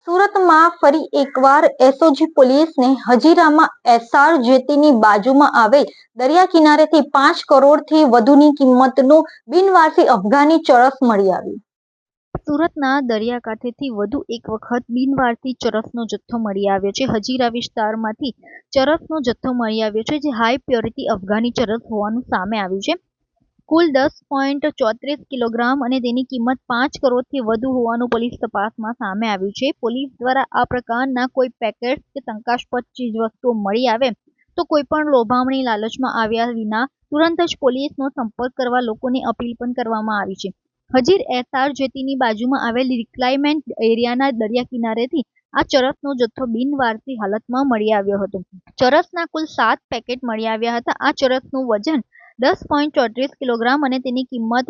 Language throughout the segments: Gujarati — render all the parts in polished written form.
સુરતમાં ફરી એકવાર એસઓજી પોલીસને હજીરામાં એસઆર જેટીની બાજુમાં આવેલ દરિયા કિનારેથી 5 કરોડથી વધુની કિંમતનું બિનવારસી અફઘાની ચરસ મળી આવ્યું। સુરતના દરિયાકાંઠેથી વધુ એક વખત બિનવારસી ચરસનો જથ્થો મળી આવ્યો છે। હજીરા વિસ્તારમાંથી ચરસનો જથ્થો મળી આવ્યો છે, જે હાઈ પ્યોરિટી અફઘાની ચરસ હોવાનું સામે આવ્યું છે। કુલ 10.34 કિલોગ્રામ અને તેની કિંમત 5 કરોડથી વધુ હોવાનું પોલીસ તપાસમાં સામે આવ્યું છે। પોલીસ દ્વારા આ પ્રકારના કોઈ પેકેટ્સ કે શંકાસ્પદ ચીજવસ્તુઓ મળી આવે તો કોઈપણ લોભામણી લાલચમાં આવ્યા વિના તુરંત જ પોલીસનો સંપર્ક કરવા લોકોને અપીલ પણ કરવામાં આવી છે। હજીર એસઆર જેટીની બાજુમાં આવેલ રિક્લાઇમેન્ટ એરિયાના દરિયા કિનારેથી આ ચરસનો જથ્થો બિનવારસી હાલતમાં મળી આવ્યો હતો। ચરસના કુલ 7 પેકેટ મળી આવ્યા હતા। આ ચરસનું વજન 10.34 કિલોગ્રામ અને તેની કિંમત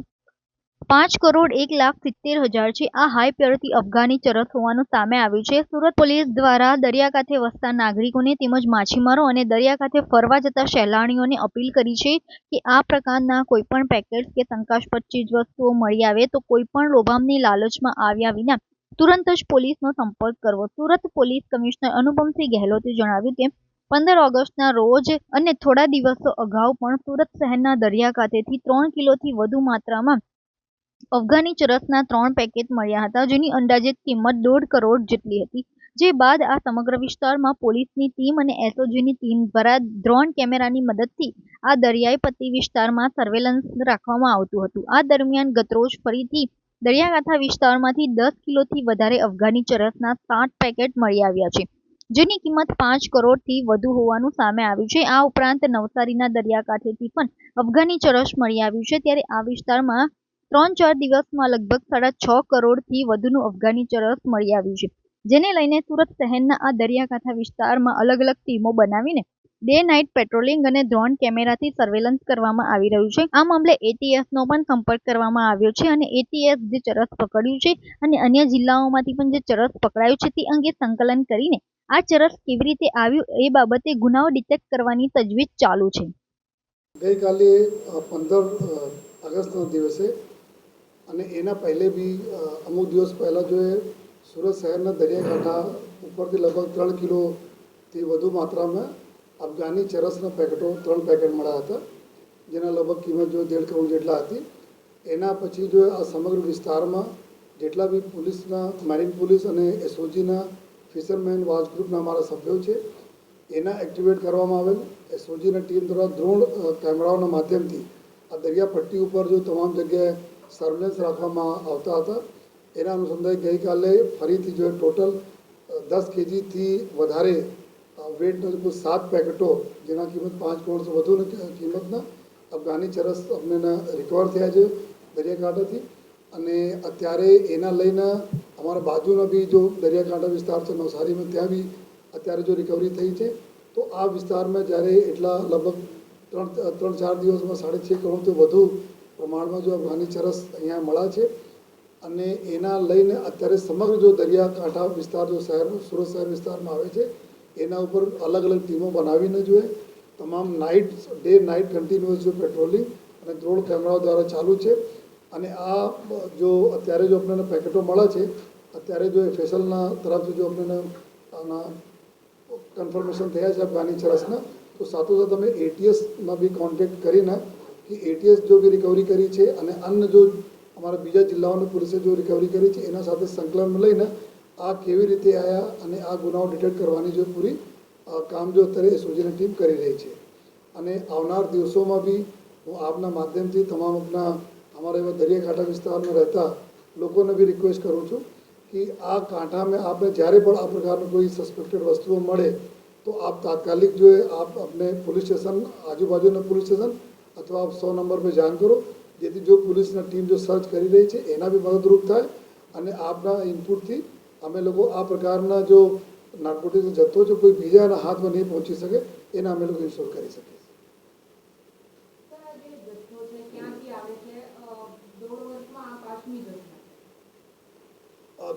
5,01,70,000 છે। આ હાઈ પ્યોરિટી અફઘાની ચરસ હોવાનું સામે આવ્યું છે। સુરત પોલીસ દ્વારા દરિયાકાંઠે વસતા નાગરિકોને તેમજ માછીમારો અને દરિયાકાંઠે ફરવા જતા સહેલાણીઓને અપીલ કરી છે કે આ પ્રકારના કોઈપણ પેકેટ્સ કે શંકાસ્પદ ચીજવસ્તુઓ મળી આવે તો કોઈપણ લોભામણી લાલચમાં આવ્યા વિના તુરંત જ પોલીસનો સંપર્ક કરવો। સુરત પોલીસ કમિશનર અનુપમસિંહ ગહેલોતે જણાવ્યું કે 15 ઓગસ્ટના રોજ અને થોડા દિવસો અગાઉ પણ સુરત શહેરના દરિયાકાંઠેથી 3 કિલોથી વધુ માત્રામાં અફઘાની ચરસના 3 પેકેટ મળ્યા હતા, જેની અંદાજિત કિંમત 1.5 કરોડ જેટલી હતી। જે બાદ આ સમગ્ર વિસ્તારમાં પોલીસની ટીમ અને એસઓજીની ટીમ દ્વારા ડ્રોન કેમેરાની મદદથી આ દરિયાઈ પટ્ટી વિસ્તારમાં સર્વેલન્સ રાખવામાં આવતું હતું। આ દરમિયાન ગતરોજ ફરીથી દરિયાકાંઠા વિસ્તારમાંથી 10 કિલોથી વધારે અફઘાની ચરસના 7 પેકેટ મળી આવ્યા છે, જેની કિંમત 5 કરોડથી વધુ હોવાનું સામે આવ્યું છે। આ ઉપરાંત નવસારીના દરિયાકાંઠેથી પણ અફઘાની ચરસ મળી આવ્યું છે, ત્યારે આ વિસ્તારમાં 3-4 દિવસમાં લગભગ 6.5 કરોડથી વધુનું અફઘાની ચરસ મળી આવ્યું છે, જેને લઈને સુરત શહેરના આ દરિયાકાંઠા વિસ્તારમાં અલગ અલગ ટીમો બનાવીને ડે નાઇટ પેટ્રોલિંગ અને ડ્રોન કેમેરાથી સર્વેલન્સ કરવામાં આવી રહ્યું છે। આ મામલે એટીએસનો પણ સંપર્ક કરવામાં આવ્યો છે અને એટીએસ જે ચરસ પકડ્યું છે અને અન્ય જિલ્લાઓમાંથી પણ જે ચરસ પકડાયું છે તે અંગે સંકલન કરીને આ ચરસ કેવી રીતે આવ્યું એ બાબતે ગુનાઓ ડિટેક્ટ કરવાની તજવીજ ચાલુ છે। ગઈકાલે 15 ઓગસ્ટના દિવસે અને એના પહેલે બી અમુક દિવસ પહેલાં જો એ સુરત શહેરના દરિયાકાંઠા ઉપરથી લગભગ 3 કિલોથી વધુ માત્રામાં અફઘાની ચરસના પેકેટો 3 પેકેટ મળ્યા હતા, જેના લગભગ કિંમત જો 1.5 કરોડ જેટલા હતી। એના પછી જો આ સમગ્ર વિસ્તારમાં જેટલા બી પોલીસના મેરીન પોલીસ અને એસઓજીના ફિશરમેન વોચ ગ્રુપના અમારા સભ્યો છે એના એક્ટિવેટ કરવામાં આવેલ। એસઓજીના ટીમ દ્વારા ડ્રોન કેમેરાઓના માધ્યમથી આ દરિયા પટ્ટી ઉપર જો તમામ જગ્યાએ સર્વેલન્સ રાખવામાં આવતા હતા। એના અનુસંધાને ગઈકાલે ફરીથી જો ટોટલ 10 કેજીથી વધારે વેટના કુલ 7 પેકેટો જેના કિંમત 5 કરોડથી વધુની કિંમતના અફઘાની ચરસ અમને રિકવર થયા છે દરિયાકાંઠાથી। અને અત્યારે એના લઈને અમારા બાજુના બી જો દરિયાકાંઠા વિસ્તાર છે નવસારીમાં, ત્યાં બી અત્યારે જો રિકવરી થઈ છે। તો આ વિસ્તારમાં જ્યારે એટલા લગભગ 3-4 દિવસમાં 6.5 કરોડથી વધુ પ્રમાણમાં જો અફઘાની ચરસ અહીંયા મળ્યા છે અને એના લઈને અત્યારે સમગ્ર જો દરિયાકાંઠા વિસ્તાર જો શહેર સુરત શહેર વિસ્તારમાં આવે છે એના ઉપર અલગ અલગ ટીમો બનાવીને જો તમામ ડે નાઇટ કન્ટિન્યુઅસ જો પેટ્રોલિંગ અને ડ્રોન કેમેરાઓ દ્વારા ચાલુ છે। અને આ જો અત્યારે જો આપણને પેકેટો મળ્યા છે, અત્યારે જો ફેસલના તરફથી જો આપણને આના કન્ફર્મેશન થયા છે અફઘાની ચરસના, તો સાથોસાથ અમે એટીએસમાં બી કોન્ટેક્ટ કરીને કે એટીએસ જો બી રિકવરી કરી છે અને અન્ય જો અમારા બીજા જિલ્લાઓની પોલીસે જો રિકવરી કરી છે એના સાથે સંકલન લઈને આ કેવી રીતે આવ્યા અને આ ગુનાઓ ડિટેક્ટ કરવાની જો પૂરી કામ જો અત્યારે એસઓજીની ટીમ કરી રહી છે। અને આવનાર દિવસોમાં બી હું આપના માધ્યમથી તમામ અમારા એવા દરિયાકાંઠા વિસ્તારમાં રહેતા લોકોને બી રિક્વેસ્ટ કરું છું કે આ કાંઠામાં આપણે જ્યારે પણ આ પ્રકારની કોઈ સસ્પેક્ટેડ વસ્તુઓ મળે તો આપ તાત્કાલિક જો આપ अपने पुलिस स्टेशन આજુબાજુના पुलिस स्टेशन અથવા આપ 100 નંબર પર જાણ કરો, જેથી જો પોલીસના ટીમ જો સર્ચ કરી રહી છે એના બી મદદરૂપ થાય અને આપના ઇનપુટથી અમે લોકો આ પ્રકારના જો નાર્કોટિક્સ જથ્થો જો કોઈ બીજાના હાથમાં નહીં પહોંચી શકે એના અમે લોકો ઇન્શ્યોર કરી શકીએ।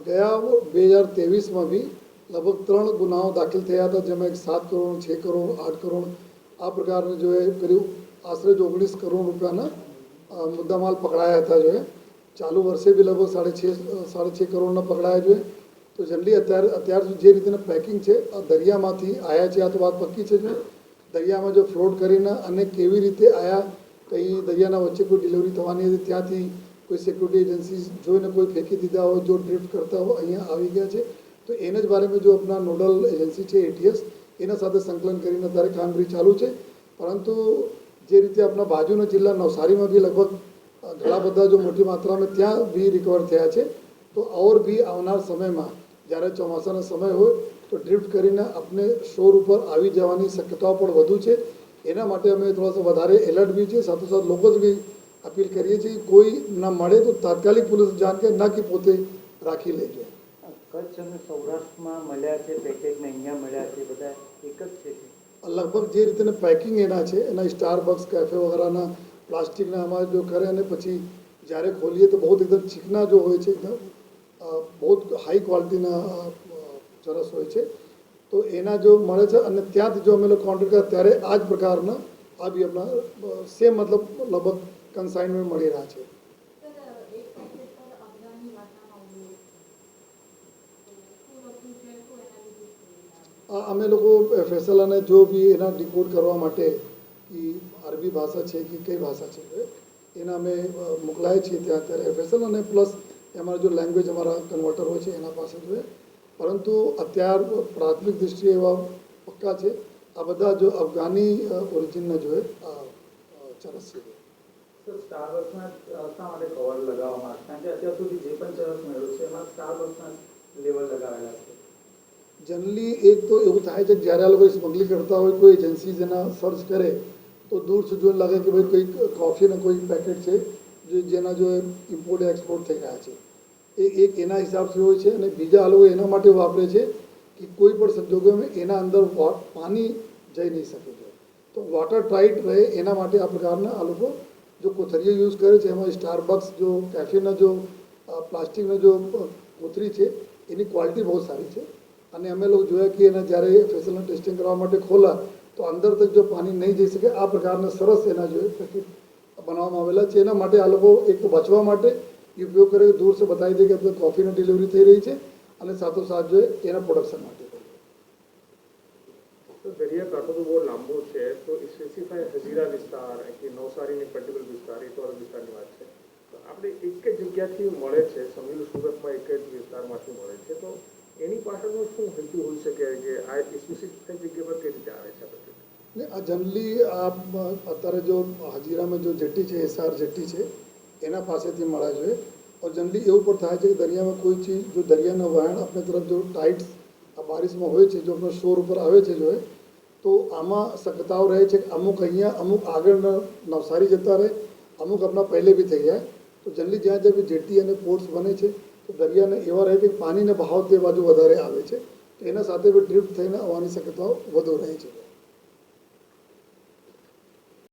ગયા 2023માં બી લગભગ 3 ગુનાઓ દાખલ થયા હતા, જેમાં એક 7 કરોડ, 6 કરોડ, 8 કરોડ આ પ્રકારના જો એ કર્યું આશરે 19 કરોડ રૂપિયાના મુદ્દામાલ પકડાયા હતા। જો ચાલુ વર્ષે બી લગભગ 6.5 કરોડના પકડાયા। જો તો જનરલી અત્યાર સુધી જે રીતના પેકિંગ છે દરિયામાંથી આવ્યા છે, આ તો વાત પક્કી છે. જો દરિયામાં જો ફ્લોટ કરીને અને કેવી રીતે આવ્યા, કંઈ દરિયાના વચ્ચે કોઈ ડિલિવરી થવાની હતી, ત્યાંથી કોઈ સિક્યુરિટી એજન્સી જોઈને કોઈ ફેંકી દીધા હોય, જો ડ્રિફ્ટ કરતા હોય અહીંયા આવી ગયા છે, તો એને જ બારેમાં જો આપણા નોડલ એજન્સી છે ATS, એના સાથે સંકલન કરીને અત્યારે કામગીરી ચાલુ છે. પરંતુ જે રીતે આપણા બાજુના જિલ્લા નવસારીમાં બી લગભગ ઘણા બધા જો મોટી માત્રામાં ત્યાં બી રિકવર થયા છે. તો ઓર બી આવનાર સમયમાં જ્યારે ચોમાસાનો સમય હોય તો ડ્રિફ્ટ કરીને આપણે શોર ઉપર આવી જવાની શક્યતાઓ પણ વધુ છે. એના માટે અમે થોડા વધારે એલર્ટ બી છે. સાથોસાથ લોકો જ બી અપીલ કરીએ છીએ કોઈ ના મળે તો તાત્કાલિક પોલીસ જાણ કે ના કે પોતે રાખી લેજો. કચ્છ અને સૌરાષ્ટ્રમાં મળ્યા છે પેકેજ ને અહીંયા મળ્યા છે, બધા એક જ છે. લગભગ જે રીતે પેકિંગ એના છે, એના સ્ટારબક્સ કેફે વગેરેના પ્લાસ્ટિકના અમારે જો કરે અને પછી જ્યારે ખોલીએ તો બહુ એકદમ ચીકના જો હોય છે, એકદમ બહુ હાઈ ક્વોલિટીના ચરસ હોય છે. તો એના જો મળે છે અને ત્યાંથી જો અમે લોકો કોન્ટેક્ટ કર્યા ત્યારે આ જ પ્રકારના આ બી આપણા સેમ મતલબ લગભગ કન્સાઇનમેન્ટ મળી રહ્યા છે. અમે લોકો FSL અને જો બી એના ડિકોડ કરવા માટે કે અરબી ભાષા છે કે કઈ ભાષા છે એના અમે મોકલાય છીએ ત્યાં અત્યારે FSL અને પ્લસ અમારા જો લેંગ્વેજ અમારા કન્વર્ટર હોય છે એના પાસે જોઈએ. પરંતુ અત્યાર પ્રાથમિક દૃષ્ટિએ એવા પક્કા છે આ બધા જો અફઘાની ઓરિજિનના જોઈએ ચરસ છે. સ્ટારબક્સના શા માટે કવર લગાવવામાં? કારણ કે અત્યાર સુધી જે પણ ચરસ મળ્યું છે એમાં સ્ટારબક્સના લેવલ લગાવેલા છે. જનરલી એક તો એવું થાય છે કે જ્યારે આ લોકો સ્મગલિંગ કરતા હોય કોઈ એજન્સી જેના સર્ચ કરે તો દૂર સુધી જોઈને લાગે કે ભાઈ કંઈક કોફીના કોઈ પેકેટ છે જેના જો ઇમ્પોર્ટ એક્સપોર્ટ થઈ રહ્યા છે, એ એક એના હિસાબથી હોય છે. અને બીજા આ લોકો એના માટે વાપરે છે કે કોઈ પણ સંજોગોમાં એના અંદર પાણી જઈ નહીં શકે છે, તો વોટર ટાઇટ રહે એના માટે આ પ્રકારના આ લોકો જો કોથળીઓ યુઝ કરે છે. એમાં સ્ટારબક્સ જો કેફેના જો પ્લાસ્ટિકના જો કોથળી છે એની ક્વોલિટી બહુ સારી છે. અને અમે લોકો જોયા કે એના જ્યારે ફેસલનું ટેસ્ટિંગ કરવા માટે ખોલા તો અંદર તક જો પાણી નહીં જઈ શકે આ પ્રકારના સરસ એના જોઈએ પેકેટ બનાવવામાં આવેલા છે. એના માટે આ લોકો એક તો બચવા માટે ઉપયોગ કરે, દૂર સે બતાવી દે કે આપણે કોફીની ડિલિવરી થઈ રહી છે, અને સાથોસાથ જોઈએ એના પ્રોડક્શન માટે. તો દરિયાકાંઠો તો બહુ લાંબો છે, તો સ્પેસિફાઈ હજીરા વિસ્તાર કે નવસારીની પર્ટિક્યુલર વિસ્તાર એ તો અલગ વિસ્તારની વાત છે. તો આપણે એક જ જગ્યાથી મળે છે, સમજી સુરતમાં એક જ વિસ્તારમાંથી મળે છે, તો એની પાછળનું શું હેતુ હોઈ શકે કે આ સ્પેસિફિક જગ્યા પર કઈ રીતે આવે છે? ને આ જનરલી આ અત્યારે જો હજીરામાં જો જેટ્ટી છે SR જેટ્ટી છે એના પાસેથી મળે છે. और જનરલી એવું પણ થાય છે કે દરિયામાં કોઈ ચીજ જો દરિયાના વહાણ આપણે તરફ જો ટાઈટ આ બારિશમાં હોય છે, જો આપણો શોર ઉપર આવે છે જો તો આમાં શક્યતાઓ રહે છે કે અમુક અહીંયા અમુક આગળ નવસારી જતા રહે, અમુક આપણા પહેલે બી થઈ જાય. તો જનરલી જ્યાં જ્યાં જેટ્ટી અને પોર્ટ્સ બને છે તો દરિયાને એવા રહે કે પાણીનો બહાવ તે બાજુ વધારે આવે છે, તો એના સાથે બી ડ્રિફ્ટ થઈને આવવાની શક્યતાઓ વધુ રહે છે.